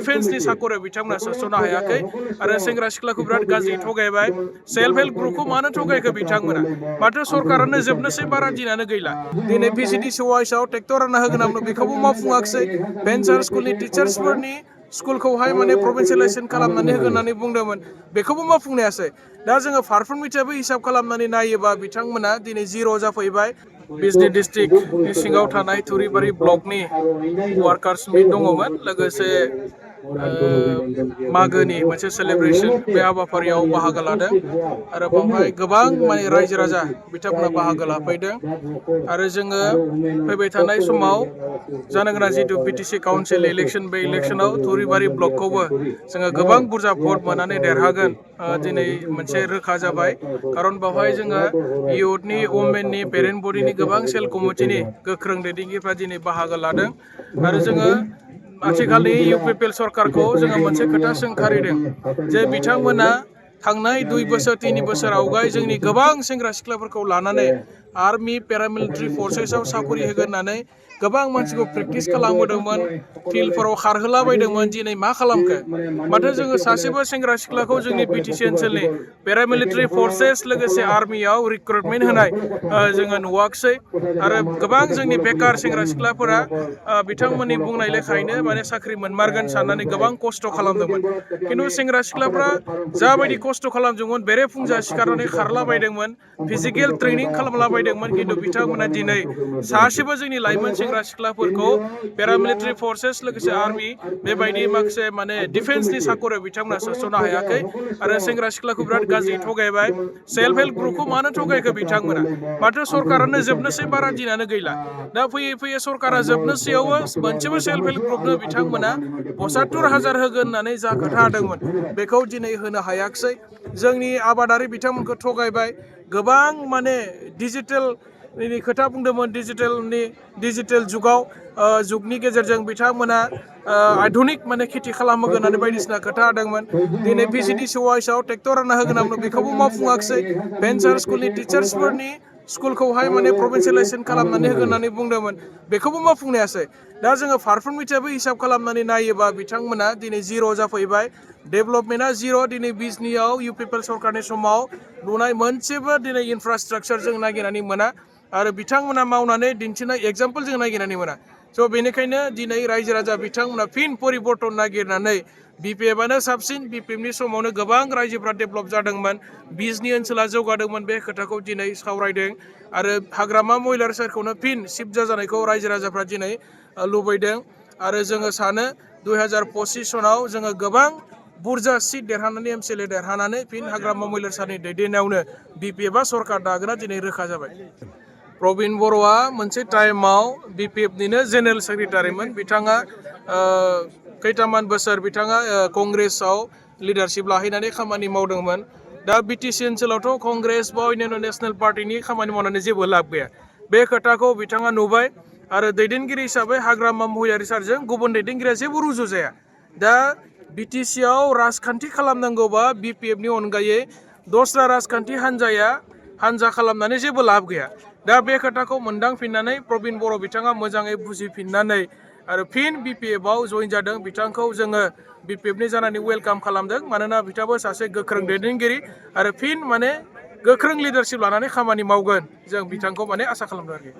डिफेन्सनि साकरे बिथांमोना सोस'नो हायाखै आरो सेंग्रा सिख्लाखौ बिराद गाज्रि थगायबाय सेल्फ हेल्प ग्रुपखौ मानो थगायखो बिथांमोना माथो सरकारानो जोबनोसै बारा दिनानो गैला दिनै भिसिडिसि वाइसआव ट्रेक्टर रानना होगोन आंनो बेखौबो मावफुङाखिसै भेन्सार स्कुलनि टिचार्सफोरनि स्कुलखौहाय माने प्रभिन्सियेलाइजेसन खालामनानै होगोन होननानै बुंदोंमोन बेखौबो मावफुंनायासै दा जोङो फारफ्रोमनिफ्रायबो हिसाब खालामनानै नायोबा बिथांमोना दिनै जिर' जाफैबाय बिजनि डिस्ट्रिक्टनि सिङाव थानाय थुरिबारि ब्लकनि वार्कार्स मिट दङमोन लोगोसे मागोनि मोनसे सेलेब्रेसन बे हाबाफारियाव बाहागो लादों आरो बावहाय गोबां माने रायजो राजा बिथांमोना बाहागो लाफैदों आरो जोङो फैबाय थानाय समाव जानो गोनां जितु बिटिसि काउन्सिल इलेक्सन बे इलेक्सनाव थुरिबारि ब्लकखौबो जोङो गोबां बुरजा भट मोननानै देरहागोन दिनै मोनसे रोखा जाबाय खारन बावहाय जोङो इयुथनि वमेननि पेरेन्ट बडिनि गोबां सेल कमिटिनि गोख्रों दैदेनगिरिफ्रा दिनै बाहागो लादों आरो जोङो आथिखालनि इउपिपिएल सरकारखौ जोङो मोनसे खोथा सोंखारिदों जे बिथांमोना थांनाय 2 बोसोर 3 बोसोर आवगाय जोंनि गोबां सेंग्रा सिख्लाफोरखौ लानानै आर्मि पेरामिलिटारि फर्सेसआव साकरि होगोन होननानै गोबां मानसिखौ प्रेक्टिस खालामहोदोंमोन फिल्डफोराव खारहोलाबायदोंमोन दिनै मा खालामखो माथो जोङो सासेबो सेंग्रा सिख्लाखौ जोंनि बिटिसि ओनसोलनि पेरामिलिटारि फर्सेस लोगोसे आर्मियाव रिक्रुटमेन्ट होनाय जोङो नुवाखिसै आरो गोबां जोंनि बेकार सेंग्रा सिख्लाफोरा बिथांमोननि बुंनाय लेखायैनो माने साख्रि मोनमारगोन साननानै गोबां खस्थ' खालामदोंमोन खिन्थु सेंग्रा सिख्लाफ्रा जाबायदि खस्थ' खालामदोंमोन बेरेफुंजा सिखारनानै खारलाबायदोंमोन फिजिकेल ट्रेनिं खालामलाबायदोंमोन खिन्थु बिथांमोना दिनै सासेबो जोंनि लाइमोन सेंग्रा सिख्लाफोरखौ पेरामिलिटारि फर्सेस लोगोसे आर्मि बेबायदि माखासे माने डिफेन्सनि साकरे बिथांमोना सोस'नो हायाखै आरो सेंग्रा सिख्लाखौ बिराद गाज्रि थगायबाय सेल्फ हेल्प ग्रुपखौ मानो थगायखो बिथांमोना माथो सरकारानो जोबनोसै बारा दिनानो गैला दा फैयै फैयै सरकारा जोबनोसैयावबो मोनसेबो सेल्फ हेल्प ग्रुपनो बिथांमोना 75,000 होगोन होननानै जा खोथा होदोंमोन बेखौ दिनै होनो हायाखिसै जोंनि आबादारि बिथांमोनखौ थगायबाय गोबां माने डिजिटेलनि खोथा बुंदोंमोन डिजिटेल जुगनि गेजेरजों बिथांमोना आधुनिक माने खेथि खालामहोगोन होननानै बायदिसिना खोथा होदोंमोन दिनै भिसिडिसि वाइसआव ट्रेक्टर रानना होगोन आंनो बेखौबो मावफुङाखिसै भेन्सार स्कुलनि टिचार्सफोरनि स्कुलखौहाय माने प्रभिन्सियेलाइजेसन खालामनानै होगोन होननानै बुंदोंमोन बेखौबो मावफुंनायासै दा जोङो फारफ्रोमनिफ्रायबो हिसाब खालामनानै नायोबा बिथांमोना दिनै जिर' जाफैबाय डेभेलपमेन्टआ जिर' दिनै बिजनियाव इउपिपिएल सरकारनि समाव नुनाय मोनसेबो दिनै इनफ्रास्ट्राक्चार जों नागिरनानै मोना आरो बिथांमोना मावनानै दिन्थिनाय एग्जाम्पल जों नागिरनानै मोना स' बेनिखायनो दिनै रायजो राजा बिथांमोना फिन परिबर्तन नागिरनानै बिपिएफआनो साबसिन बिपिएफनि समावनो गोबां रायजोफ्रा डेभेलप जादोंमोन बिजनि ओनसोला जौगादोंमोन बे खोथाखौ दिनै सावरायदों आरो हाग्रामा महिलार सारखौनो फिन सिफ जाजानायखौ रायजो राजाफ्रा दिनै लुबैदों आरो जोङो सानो 2025 सनाव जोङो गोबां बुरजा सिट देरहानानै एमसिएलए देरहानानै फिन हाग्रामा महिलार सारनि दैदेननायावनो बिपिएफआ सरकार दागोना दिनै रोखा जाबाय प्रबिन बर'आ मोनसे टाइमाव बिपिएफनिनो जेनेरेल सेक्रेटारिमोन बिथाङा खैथामान बोसोर बिथाङा कंग्रेसआव लिडारशिप लाहैनानै खामानि मावदोंमोन दा बिटिसि ओनसोलावथ' कंग्रेस बा अन्यान्य नेसनेल पार्टिनि खामानि मावनानै जेबो लाब गैया बे खोथाखौ बिथाङा नुबाय आरो दैदेनगिरि हिसाबै हाग्रामा महिलारि सारजों गुबुन दैदेनगिरिया जेबो रुजु जाया दा बिटिसिआव राजखान्थि खालामनांगौबा बिपिएफनि अनगायै दस्रा राजखान्थि हान्जा खालामनानै जेबो लाब गैया दा बे खोथाखौ मोनदांफिननानै प्रबिन बर' बिथाङा मोजाङै बुजिफिननानै आरो फिन बिपिएफआव जइन जादों बिथांखौ जोङो बिपिएफनि जानानै वेलकाम खालामदों मानोना बिथाङाबो सासे गोख्रों दैदेनगिरि आरो फिन माने गोख्रों लिडारशिप लानानै खामानि मावगोन जों बिथांखौ माने आसा खालामदों आरोखि